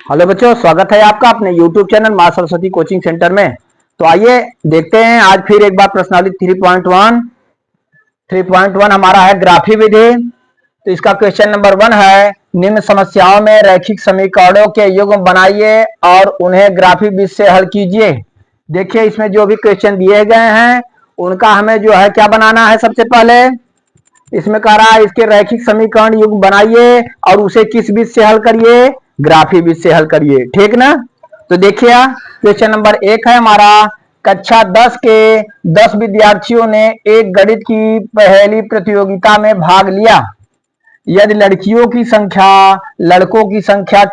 Hello बच्चों, स्वागत है आपका अपने YouTube चैनल मां सरस्वती कोचिंग सेंटर में। तो आइए देखते हैं आज फिर एक बार प्रश्नावली 3.1 हमारा है ग्राफी विधि। तो इसका क्वेश्चन नंबर 1 है, निम्न समस्याओं में रैखिक समीकरणों के युग्म बनाइए और उन्हें ग्राफी विधि से हल कीजिए। देखिए इसमें जो भी क्वेश्चन दिए गए हैं उनका हमें जो है क्या बनाना है। सबसे पहले इसमें कह रहा है इसके रैखिक समीकरण युग्म बनाइए और उसे किस विधि से हल करिए, ग्राफी विधि से हल करिए। ठीक ना। तो देखिए क्वेश्चन नंबर 1 है हमारा, कक्षा 10 के 10 विद्यार्थियों ने एक गणित की पहेली प्रतियोगिता में भाग लिया। यदि लड़कियों की संख्या लड़कों की संख्या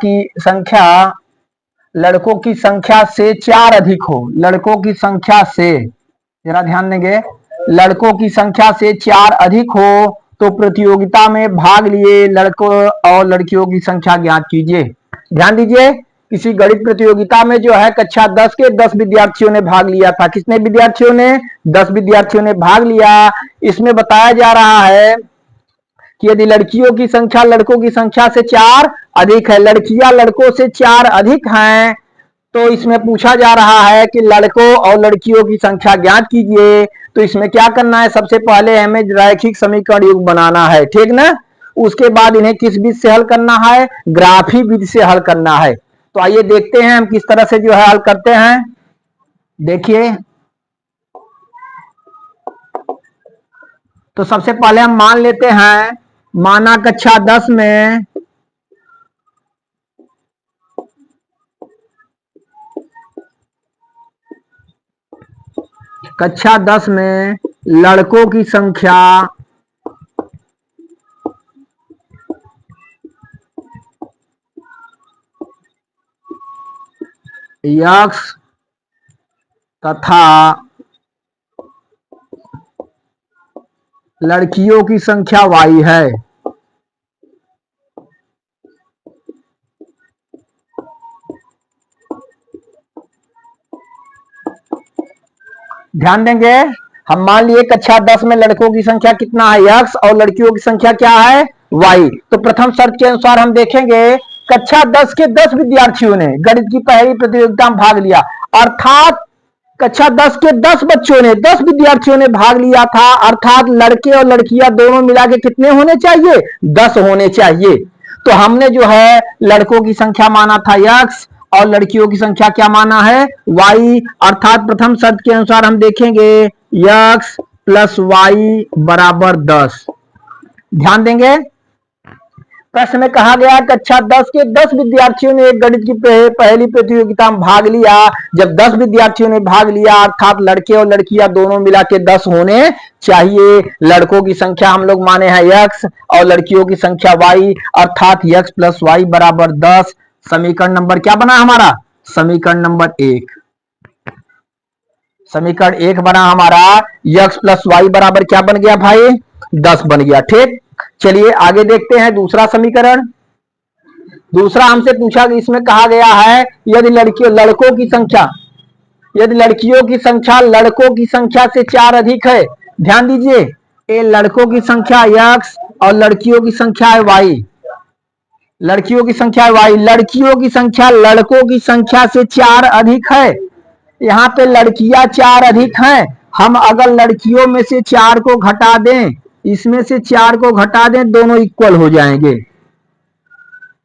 से 4 अधिक हो, लड़कों की संख्या से, जरा ध्यान देंगे, लड़कों की संख्या से 4 अधिक हो तो प्रतियोगिता में भाग लिए लड़कों और लड़कियों की संख्या ज्ञात कीजिए। ध्यान दीजिए, किसी गणित प्रतियोगिता में जो है कक्षा 10 के 10 विद्यार्थियों ने भाग लिया था। कितने विद्यार्थियों ने? 10 विद्यार्थियों ने भाग लिया। इसमें बताया जा रहा है कि यदि लड़कियों की संख्या लड़कों की संख्या से 4 अधिक है, लड़कियां लड़कों से 4 अधिक हैं, तो इसमें पूछा जा रहा है कि लड़कों और लड़कियों की संख्या ज्ञात कीजिए। तो इसमें क्या करना है, सबसे पहले हमें रैखिक समीकरण युग्म बनाना है। ठीक ना। उसके बाद इन्हें किस विधि से हल करना है, ग्राफी विधि से हल करना है। तो आइए देखते हैं हम किस तरह से जो है हल करते हैं। देखिए, तो सबसे पहले हम मान लेते हैं, माना कक्षा 10 में लड़कों की संख्या x तथा लड़कियों की संख्या y है। ध्यान देंगे, हम मान लिए कक्षा 10 में लड़कों की संख्या कितना है, x, और लड़कियों की संख्या क्या है, y। तो प्रथम शर्त के अनुसार हम देखेंगे कक्षा 10 के 10 विद्यार्थियों ने गणित की पहली प्रतियोगिता में भाग लिया, अर्थात कक्षा 10 के 10 बच्चों ने 10 विद्यार्थियों ने भाग लिया था, अर्थात लड़के और लड़कियां दोनों मिला के कितने होने चाहिए, 10 होने चाहिए। तो हमने जो है लड़कों की संख्या माना था x और लड़कियों की संख्या क्या माना है, y। अर्थात प्रथम शर्त के अनुसार हम देखेंगे x प्लस y बराबर 10। ध्यान देंगे, प्रश्न में कहा गया कक्षा 10 के 10 विद्यार्थियों ने एक गणित की पहली प्रतियोगिता में भाग लिया। जब 10 विद्यार्थियों ने भाग लिया अर्थात लड़के और लड़कियां दोनों मिला के 10 होने चाहिए। लड़कों की संख्या हम लोग माने हैं x और लड़कियों की संख्या y, अर्थात x प्लस y बराबर 10। समीकरण नंबर क्या बना हमारा, समीकरण नंबर 1। समीकरण 1 बना हमारा, x प्लस y बराबर क्या बन गया भाई, 10 बन गया। ठीक, चलिए आगे देखते हैं दूसरा समीकरण। दूसरा हमसे पूछा कि इसमें कहा गया है यदि लड़कों की संख्या लड़कों की संख्या से 4 अधिक है। ध्यान दीजिए, ये लड़कों की संख्या x और लड़कियों की संख्या है y। लड़कियों की संख्या y, लड़कियों की संख्या लड़कों की संख्या से 4 अधिक है। यहाँ पे लड़कियां 4 अधिक हैं, हम अगर लड़कियों में से 4 को घटा दें, इसमें से 4 को घटा दें, दोनों इक्वल हो जाएंगे।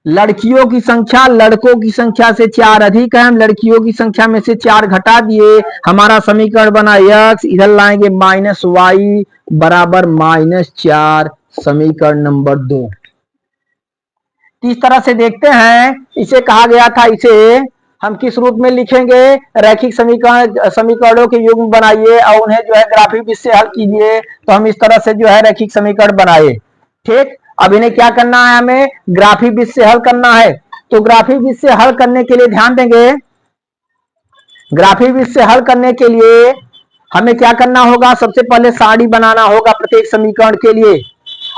लड़कियों की संख्या लड़कों की संख्या से 4 अधिक है, हम लड़कियों की संख्या में से 4 घटा दिए, हमारा समीकरण बना x, इधर लाएंगे माइनस y बराबर -4, समीकरण नंबर 2। इस तरह से देखते हैं, इसे कहा गया था, इसे हम किस रूप में लिखेंगे, रैखिक समीकरणों के युग्म बनाइए और उन्हें जो है ग्राफी विधि से हल कीजिए। तो हम इस तरह से जो है रैखिक समीकरण बनाए। ठीक, अब इन्हें क्या करना है, हमें ग्राफी विधि से हल करना है। तो ग्राफी विधि से हल करने के लिए ध्यान देंगे, ग्राफी विधि से हल करने के लिए हमें क्या करना होगा, सबसे पहले सारणी बनाना होगा प्रत्येक समीकरण के लिए,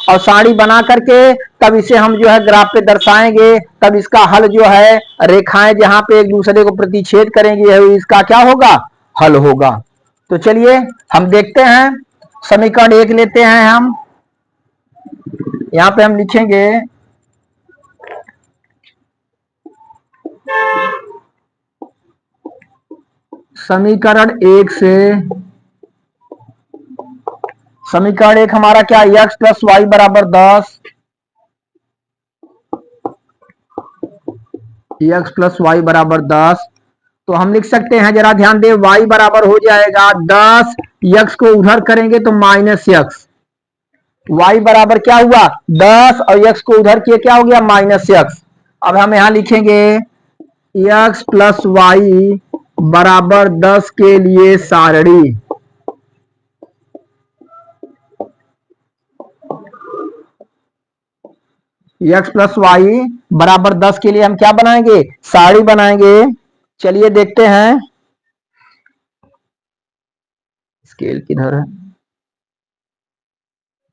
और सारणी बना करके तब इसे हम जो है ग्राफ पे दर्शाएंगे। तब इसका हल जो है, रेखाएं जहां पे एक दूसरे को प्रतिच्छेद करेंगे, इसका क्या होगा, हल होगा। तो चलिए हम देखते हैं, समीकरण 1 लेते हैं हम। यहां पे हम लिखेंगे समीकरण एक से समीकरण एक हमारा क्या, x प्लस वाई बराबर 10, x प्लस वाई बराबर 10। तो हम लिख सकते हैं, जरा ध्यान दे, y बराबर हो जाएगा 10, x को उधर करेंगे तो माइनस एक्स। y बराबर क्या हुआ 10 और x को उधर किए क्या हो गया माइनस एक्स। अब हम यहां लिखेंगे x प्लस वाई बराबर 10 के लिए सारणी, x प्लस वाई बराबर 10 के लिए हम क्या बनाएंगे, सारणी बनाएंगे। चलिए देखते हैं, स्केल किधर है,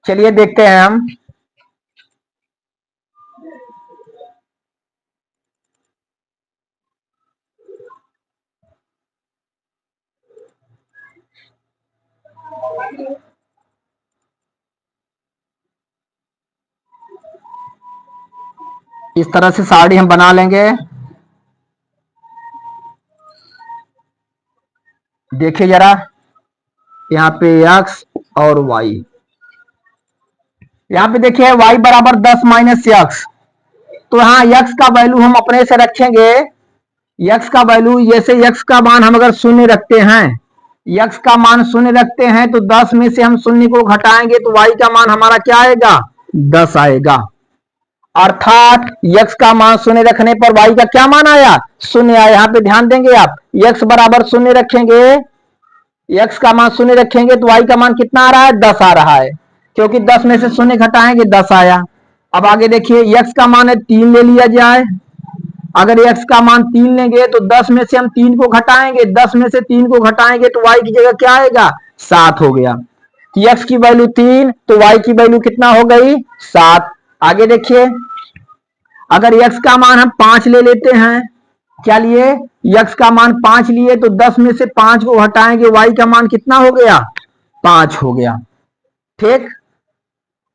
चलिए देखते हैं हम। इस तरह से सारणी हम बना लेंगे। देखिए जरा, यहाँ पे x और y, यहाँ पे देखिए y बराबर 10 माइनस एक्स। तो यहाँ x का वैल्यू हम अपने से रखेंगे, x का वैल्यू, जैसे x का मान हम अगर शून्य रखते हैं, x का मान शून्य रखते हैं तो 10 में से हम शून्य को घटाएंगे तो y का मान हमारा क्या आएगा 10 आएगा। अर्थात x का मान शून्य रखने पर y का क्या मान आया, शून्य आया। यहाँ पे ध्यान देंगे आप, x बराबर शून्य रखेंगे, x का मान शून्य रखेंगे तो y का मान कितना आ रहा है 10 आ रहा है, क्योंकि 10 में से शून्य घटाएंगे 10 आया। अब आगे देखिए, x का मान है 3 ले लिया जाए। अगर x का मान 3 लेंगे तो 10 में से हम 3 को घटाएंगे, 10 में से 3 को घटाएंगे तो y की जगह क्या आएगा 7 हो गया। x की वैल्यू 3 तो y की वैल्यू कितना हो गई 7। आगे देखिए, अगर x का मान हम 5 ले लेते हैं, क्या लिए, x का मान 5 लिए तो 10 में से 5 को हटाएंगे, y का मान कितना हो गया 5 हो गया। ठीक,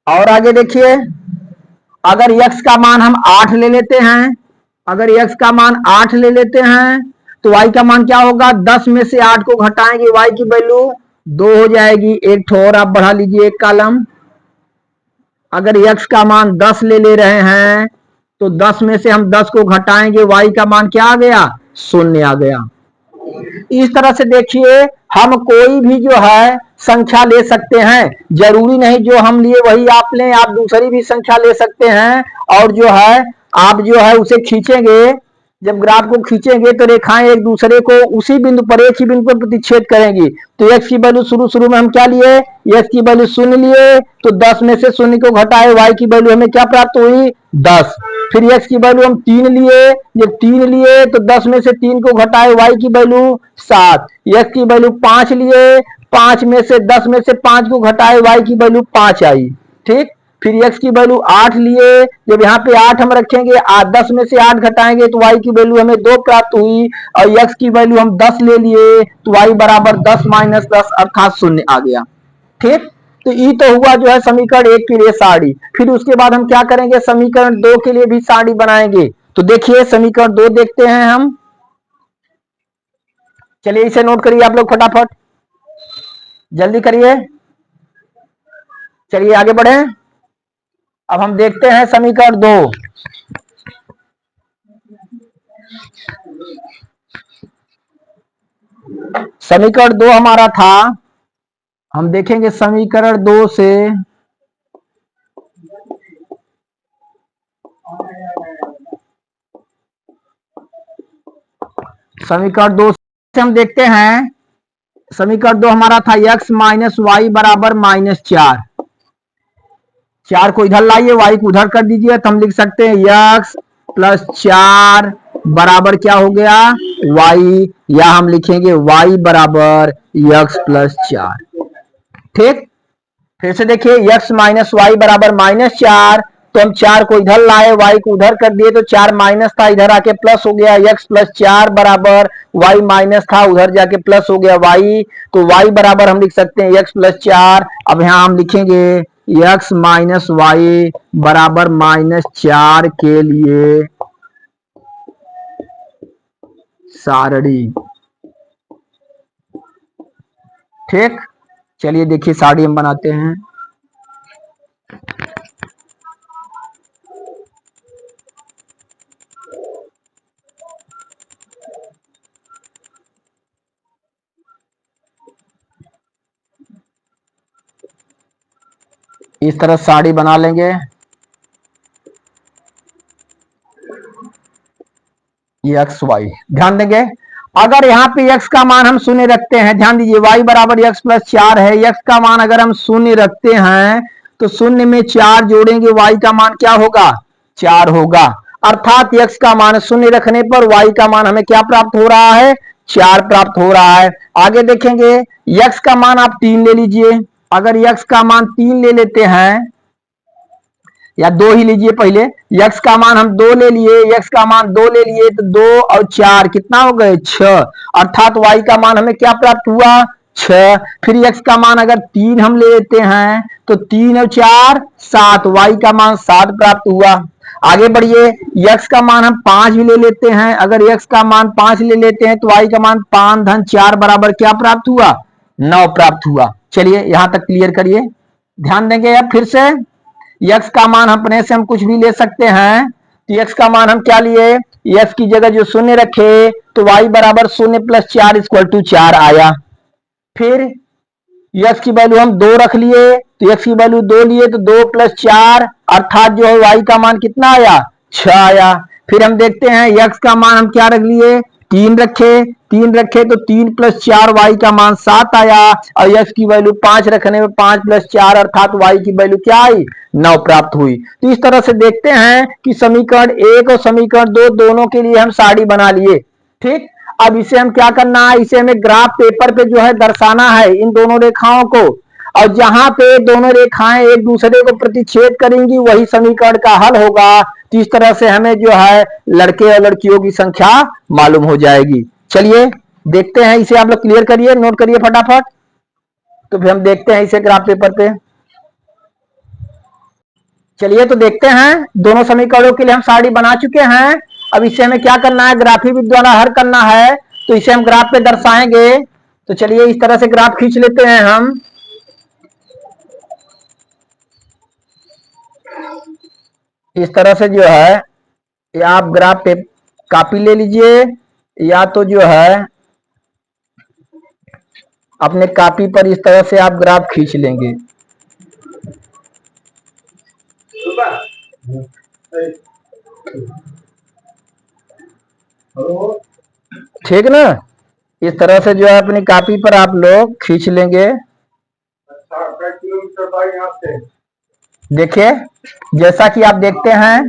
और आगे देखिए, अगर x का मान हम 8 ले लेते हैं, अगर x का मान 8 ले लेते हैं तो y का मान क्या होगा, 10 में से 8 को घटाएंगे, y की वैल्यू 2 हो जाएगी। एक ठोर आप बढ़ा लीजिए एक कॉलम। अगर x का मान 10 ले रहे हैं तो 10 में से हम 10 को घटाएंगे, y का मान क्या आ गया 0 आ गया। इस तरह से देखिए, हम कोई भी जो है संख्या ले सकते हैं, जरूरी नहीं जो हम लिए वही आप लें, आप दूसरी भी संख्या ले सकते हैं। और जो है आप जो है उसे खींचेंगे, जब ग्राफ को खींचेंगे तो रेखाएं एक दूसरे को उसी बिंदु पर, एक ही बिंदु पर प्रतिच्छेद करेंगी। तो x की वैल्यू शुरू में हम क्या लिए, x की वैल्यू 0 लिए तो 10 में से 0 को घटाए, y की वैल्यू हमें क्या प्राप्त हुई 10। फिर x की वैल्यू हम 3 लिए, जब 3 लिए तो 10 में से 3 को घटाए, y की वैल्यू 7। x की वैल्यू 5 लिए, 5 में से 10 में से 5 को घटाए, y की वैल्यू 5 आई। ठीक, फिर x की वैल्यू 8 लिए, जब यहाँ पे 8 हम रखेंगे, 10 में से 8 घटाएंगे तो y की वैल्यू हमें 2 प्राप्त हुई। और x की वैल्यू हम 10 ले लिए तो y बराबर 10 माइनस 10 अर्थात 0 आ गया। ठीक, तो ये तो हुआ जो है समीकरण 1 के लिए सारणी। फिर उसके बाद हम क्या करेंगे, समीकरण 2 के लिए भी सारणी बनाएंगे। तो देखिए समीकरण 2 देखते हैं हम, चलिए इसे नोट करिए आप लोग फटाफट, जल्दी करिए, चलिए आगे बढ़े। अब हम देखते हैं समीकरण 2। समीकरण 2 हमारा था, हम देखेंगे समीकरण 2 से समीकरण 2 से हम देखते हैं, समीकरण 2 हमारा था x माइनस वाई बराबर -4। 4 को इधर लाइए, y को उधर कर दीजिए, तो हम लिख सकते हैं x प्लस 4 बराबर क्या हो गया y, या हम लिखेंगे y बराबर x प्लस 4। ठीक, फिर से देखिए, x माइनस वाई बराबर -4, तो हम 4 को इधर लाए, y को उधर कर दिए, तो 4 माइनस था इधर आके प्लस हो गया, x प्लस 4 बराबर y माइनस था उधर जाके प्लस हो गया y। तो y बराबर हम लिख सकते हैं x प्लस 4। अब यहां हम लिखेंगे x माइनस वाई बराबर -4 के लिए सारणी। ठीक, चलिए देखिए साड़ी हम बनाते हैं। इस तरह साड़ी बना लेंगे। एक्स वाई, ध्यान देंगे अगर यहाँ पे x का मान हम शून्य रखते हैं, ध्यान दीजिए y बराबर x प्लस 4 है, x का मान अगर हम शून्य रखते हैं तो शून्य में 4 जोड़ेंगे, y का मान क्या होगा, 4 होगा। अर्थात x का मान शून्य रखने पर y का मान हमें क्या प्राप्त हो रहा है, 4 प्राप्त हो रहा है। आगे देखेंगे x का मान आप 3 ले लीजिए, अगर x का मान 3 ले लेते हैं या 2 ही लीजिए, पहले x का मान हम 2 ले लिए, x का मान 2 ले लिए तो 2 और 4 कितना हो गए, 6। अर्थात y का मान हमें क्या प्राप्त हुआ, 6। फिर x का मान अगर 3 हम ले लेते हैं तो 3 और 4 7, y का मान 7 प्राप्त हुआ। आगे बढ़िए, x का मान हम 5 भी ले लेते हैं, अगर x का मान 5 ले लेते हैं तो y का मान 5 धन 4 बराबर क्या प्राप्त हुआ, 9 प्राप्त हुआ। चलिए यहां तक क्लियर करिए, ध्यान देंगे। अब फिर से x का मान अपने से हम कुछ भी ले सकते हैं, तो x का मान हम क्या लिए, x की जगह जो शून्य रखे तो y बराबर 0 प्लस 4 इक्वल टू 4 आया। फिर x की वैल्यू हम 2 रख लिए, तो x की वैल्यू 2 लिए तो 2 प्लस 4 अर्थात जो है y का मान कितना आया, 6 आया। फिर हम देखते हैं x का मान हम क्या रख लिए, 3 रखे तो 3 प्लस 4 y का मान 7 आया, और x की वैल्यू 5 रखने में 5 प्लस 4 अर्थात y की वैल्यू क्या आई, 9 प्राप्त हुई। तो इस तरह से देखते हैं कि समीकरण 1 और समीकरण 2 दोनों के लिए हम साड़ी बना लिए। ठीक, अब इसे हम क्या करना है, इसे हमें ग्राफ पेपर पे जो है दर्शाना है इन दोनों रेखाओं को, और जहां पे दोनों रेखाएं एक दूसरे को प्रतिच्छेद करेंगी वही समीकरण का हल होगा। तो इस तरह से हमें जो है लड़के और लड़कियों की संख्या मालूम हो जाएगी। चलिए देखते हैं, इसे आप लोग क्लियर करिए, नोट करिए फटाफट। तो फिर हम देखते हैं इसे ग्राफ पेपर पे। चलिए तो देखते हैं, दोनों समीकरणों के लिए हम साड़ी बना चुके हैं। अब इसे हमें क्या करना है, ग्राफी विधि द्वारा हल करना है, तो इसे हम ग्राफ पे दर्शाएंगे। तो चलिए इस तरह से ग्राफ खींच लेते हैं हम। इस तरह से जो है या आप ग्राफ पे कॉपी ले लीजिए, या तो जो है अपने कॉपी पर इस तरह से आप ग्राफ खींच लेंगे। ठीक ना, इस तरह से जो है अपनी कॉपी पर आप लोग खींच लेंगे। देखिए जैसा कि आप देखते हैं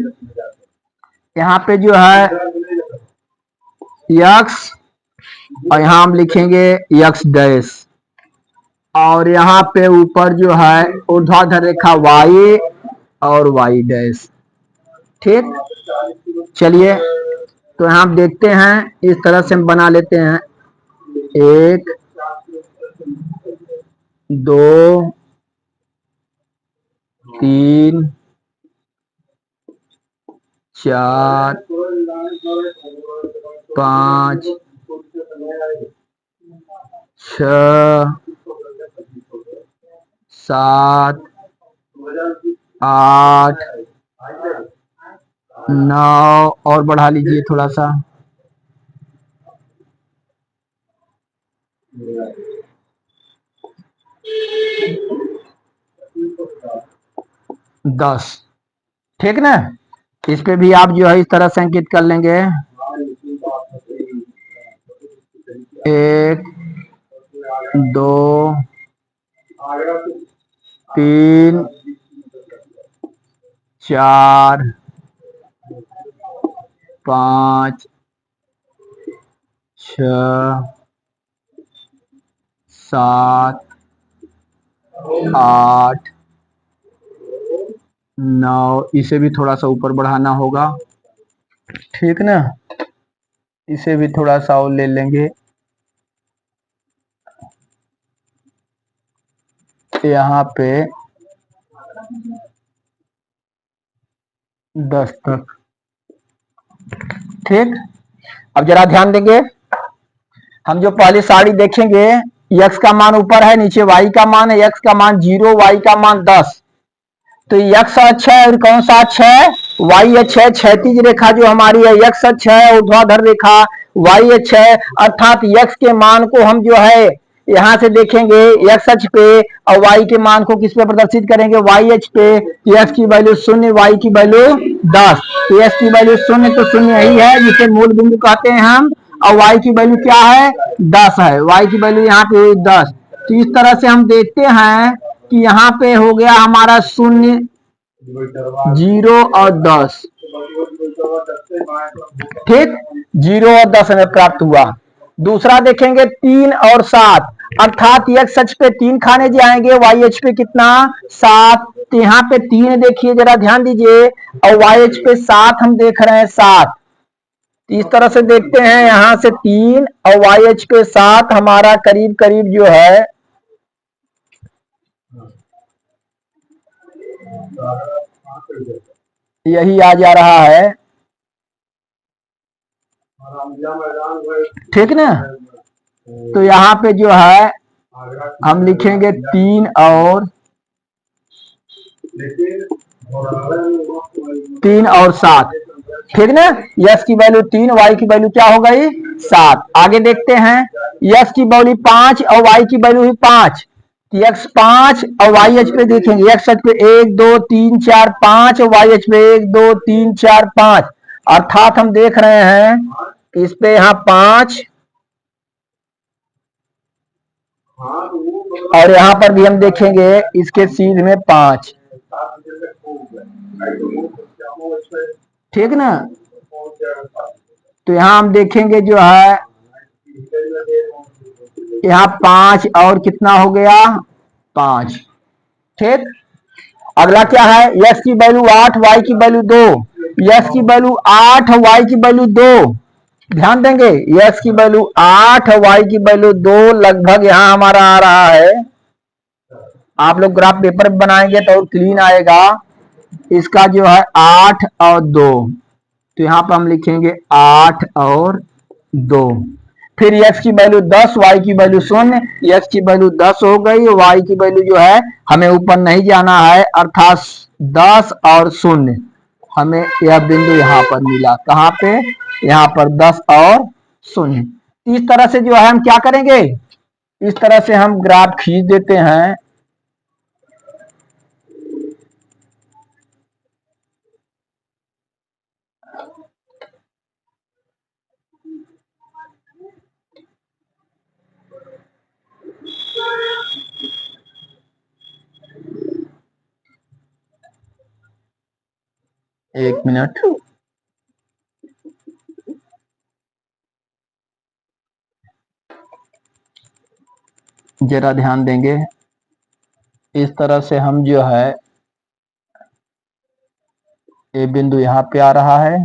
यहाँ पे जो है यक्स, और यहाँ हम लिखेंगे यक्स डैश, और यहाँ पे ऊपर जो है ऊर्ध्वाधर रेखा वाई और वाई डैश। ठीक, चलिए तो यहाँ देखते हैं, इस तरह से हम बना लेते हैं, 1 2 3 4 5 6 7 8 9 और बढ़ा लीजिए थोड़ा सा, 10। ठीक ना, इस पे भी आप जो है इस तरह से अंकित कर लेंगे, 1 2 3 4 5 6 7 8 9, इसे भी थोड़ा सा ऊपर बढ़ाना होगा। ठीक ना, इसे भी थोड़ा सा और ले लेंगे, यहाँ पे 10 तक। ठीक, अब जरा ध्यान देंगे, हम जो पहली साड़ी देखेंगे x का मान ऊपर है, नीचे y का मान है, x का मान 0, y का मान 10। तो x अक्ष है और कौन सा अक्ष है? y अक्ष है। क्षैतिज रेखा जो हमारी है x अक्ष है, ऊर्ध्वाधर रेखा y अक्ष है। अर्थात x के मान को हम जो है यहां से देखेंगे x अक्ष पे और y के मान को किस पे प्रदर्शित करेंगे? y अक्ष पे। x की वैल्यू 0, y की वैल्यू 10। तो x की वैल्यू 0 तो 0 यही है जिसे मूल बिंदु कहते हैं हम, और y की वैल्यू क्या है? 10 है। y की वैल्यू यहाँ पे 10। तो इस तरह से हम देखते हैं कि यहाँ पे हो गया हमारा 0, 0 और 10। ठीक, 0 और 10 हमें प्राप्त हुआ। दूसरा देखेंगे 3 और 7, अर्थात x अक्ष पे 3 खाने जाएंगे, y अक्ष पे कितना? 7। तो यहाँ पे 3 देखिए, जरा ध्यान दीजिए, और y अक्ष पे 7 हम देख रहे हैं 7। इस तरह से देखते हैं, यहां से 3 और y अक्ष पे 7 हमारा करीब करीब जो है यही आ जा रहा है। ठीक ना? तो यहाँ पे जो है हम लिखेंगे 3 और 7। ठीक ना? यस की वैल्यू 3, वाई की वैल्यू क्या हो गई? 7। आगे देखते हैं, यस की वैल्यू 5 और वाई की वैल्यू हुई 5। एक्स 5 और वाई एच पे देखेंगे, एक्स एच पे 1 2 3 4 5 और वाई एच पे 1 2 3 4 5। अर्थात हम देख रहे हैं इस पे यहाँ 5 और यहाँ पर भी हम देखेंगे इसके सीध में 5। ठीक ना? तो यहाँ हम देखेंगे जो है यहाँ 5 और कितना हो गया? 5। ठीक, अगला क्या है? यस की वैल्यू 8, वाई की वैल्यू 2। यस की वैल्यू 8, वाई की वैल्यू 2। ध्यान देंगे, यस की वैल्यू 8, वाई की वैल्यू 2। लगभग यहाँ हमारा आ रहा है, आप लोग ग्राफ पेपर बनाएंगे तो क्लीन आएगा। इसका जो है 8 और 2, तो यहाँ पर हम लिखेंगे 8 और 2। फिर x की वैल्यू 10, y की वैल्यू 0। x की वैल्यू 10 हो गई, y की वैल्यू जो है हमें ऊपर नहीं जाना है, अर्थात 10 और 0 हमें यह बिंदु यहाँ पर मिला। कहाँ पे? यहाँ पर 10 और 0। इस तरह से जो है हम क्या करेंगे, इस तरह से हम ग्राफ खींच देते हैं। एक मिनट, जरा ध्यान देंगे। इस तरह से हम जो है ये बिंदु यहाँ पे आ रहा है,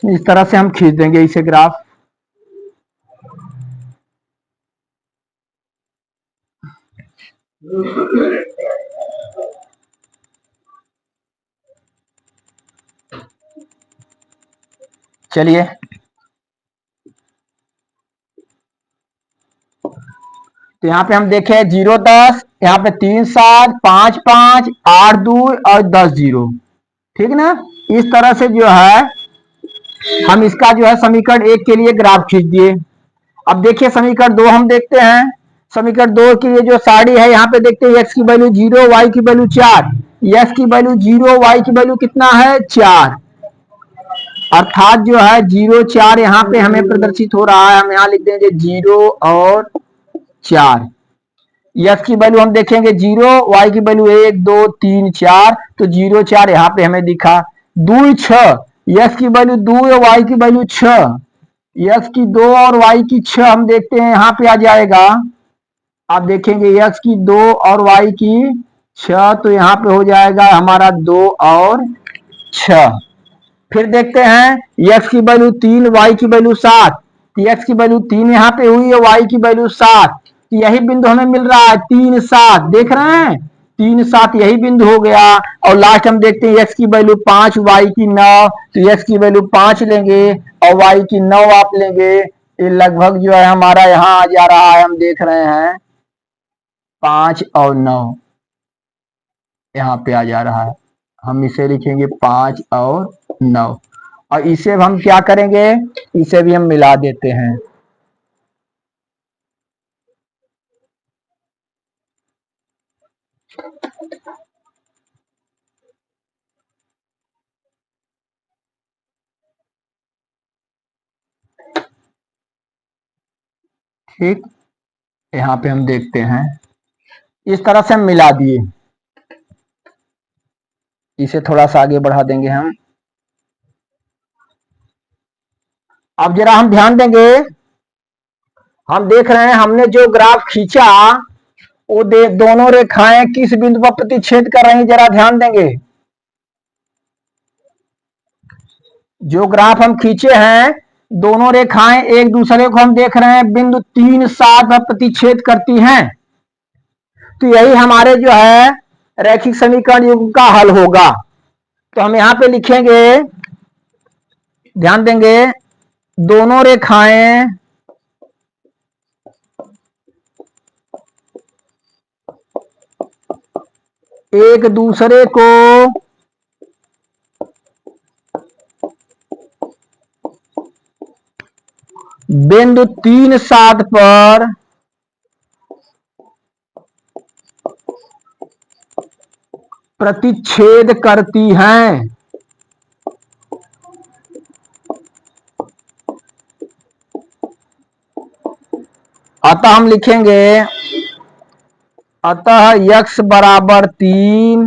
इस तरह से हम खींच देंगे इसे ग्राफ। चलिए, तो यहाँ पे हम देखें 0 10, यहाँ पे 3 7 5 5 8 2 और 10 0। ठीक ना? इस तरह से जो है हम इसका जो है समीकरण 1 के लिए ग्राफ खींच दिए। अब देखिए समीकरण 2 हम देखते हैं। समीकरण 2 के लिए जो साड़ी है यहाँ पे देखते हैं, x की वैल्यू 0, y की वैल्यू 4। x की वैल्यू 0, y की वैल्यू कितना है? 4। अर्थात जो है 0 4 यहाँ पे हमें प्रदर्शित हो रहा है। हम यहाँ लिख देंगे 0 और 4। यस की वैल्यू हम देखेंगे 0, y की वैल्यू 1 2 3 4, तो 0 4 यहाँ पे हमें दिखा। 2 6, यस की वैल्यू 2 और y की वैल्यू 6। यस की 2 और y की 6 हम देखते हैं यहाँ पे आ जाएगा। आप देखेंगे x की 2 और y की 6, तो यहाँ पे हो जाएगा हमारा 2 और 6। फिर देखते हैं x की वैल्यू 3, y की वैल्यू 7। x की वैल्यू 3 यहाँ पे हुई है, y की वैल्यू 7। तो यही बिंदु हमें मिल रहा है 3, 7, देख रहे हैं 3, 7 यही बिंदु हो गया। और लास्ट हम देखते हैं x की वैल्यू 5, y की 9। तो x की वैल्यू 5 लेंगे और y की 9 आप लेंगे। ये लगभग जो है हमारा यहाँ आ जा रहा है, हम देख रहे हैं 5 और 9 यहाँ पे आ जा रहा है। हम इसे लिखेंगे 5 और 9, और इसे हम क्या करेंगे, इसे भी हम मिला देते हैं। ठीक, यहाँ पे हम देखते हैं इस तरह से हम मिला दिए। इसे थोड़ा सा आगे बढ़ा देंगे हम। अब जरा हम ध्यान देंगे, हम देख रहे हैं हमने जो ग्राफ खींचा वो दोनों रेखाएं किस बिंदु पर प्रतिच्छेद कर रही, जरा ध्यान देंगे। जो ग्राफ हम खींचे हैं दोनों रेखाएं एक दूसरे को हम देख रहे हैं बिंदु 3, 7 पर प्रतिच्छेद करती हैं। तो यही हमारे जो है रैखिक समीकरण युग्म का हल होगा। तो हम यहां पे लिखेंगे, ध्यान देंगे, दोनों रेखाएं एक दूसरे को बिंदु 3, 7 पर प्रतिच्छेद करती हैं। अतः हम लिखेंगे, अतः x बराबर 3,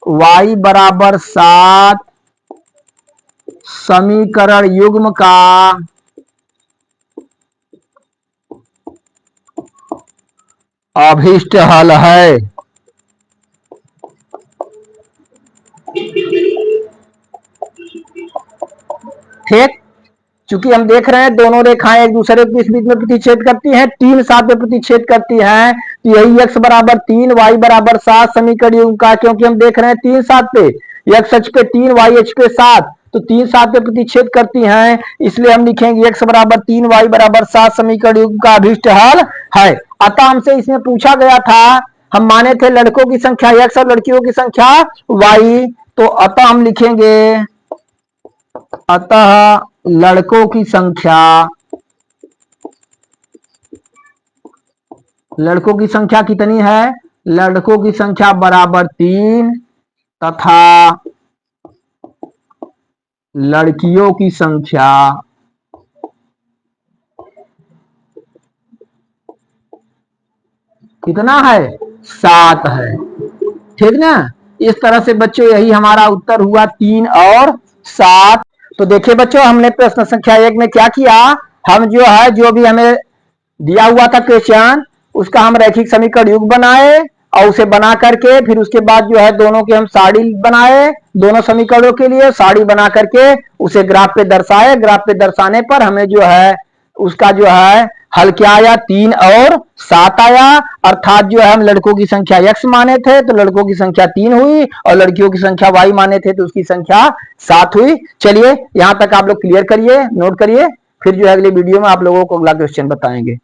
y बराबर 7 समीकरण युग्म का अभीष्ट हल है। ठीक, चूंकि हम देख रहे हैं दोनों रेखाएं एक दूसरे को किस बिंदु में प्रतिच्छेद करती हैं, 3, 7 में प्रतिच्छेद करती हैं। तो यही x बराबर 3, y बराबर 7 समीकरण युग्म का, क्योंकि हम देख रहे हैं 3, 7 पे, x अक्ष पे 3, y अक्ष पे 7, तो 3, 7 पे प्रतिच्छेद करती हैं, इसलिए हम लिखेंगे x बराबर 3, y बराबर 7 समीकरण युग्म का अभीष्ट हल है। अतः हमसे इसमें पूछा गया था, हम माने थे लड़कों की संख्या x और लड़कियों की संख्या y, तो अतः हम लिखेंगे, अतः लड़कों की संख्या कितनी है, लड़कों की संख्या बराबर 3 तथा लड़कियों की संख्या कितना है, 7 है। ठीक ना, इस तरह से बच्चों यही हमारा उत्तर हुआ 3 और 7। तो देखिए बच्चों, हमने प्रश्न संख्या 1 में क्या किया, हम जो है जो भी हमें दिया हुआ था क्वेश्चन उसका हम रैखिक समीकरण युग्म बनाए और उसे बना करके फिर उसके बाद जो है दोनों के हम सारणी बनाए, दोनों समीकरणों के लिए सारणी बना करके उसे ग्राफ पे दर्शाए। ग्राफ पे दर्शाने पर हमें जो है उसका जो है हल क्या आया, 3 और 7 आया। अर्थात जो है हम लड़कों की संख्या x माने थे तो लड़कों की संख्या 3 हुई और लड़कियों की संख्या y माने थे तो उसकी संख्या 7 हुई। चलिए यहां तक आप लोग क्लियर करिए, नोट करिए, फिर जो है अगले वीडियो में आप लोगों को अगला क्वेश्चन बताएंगे।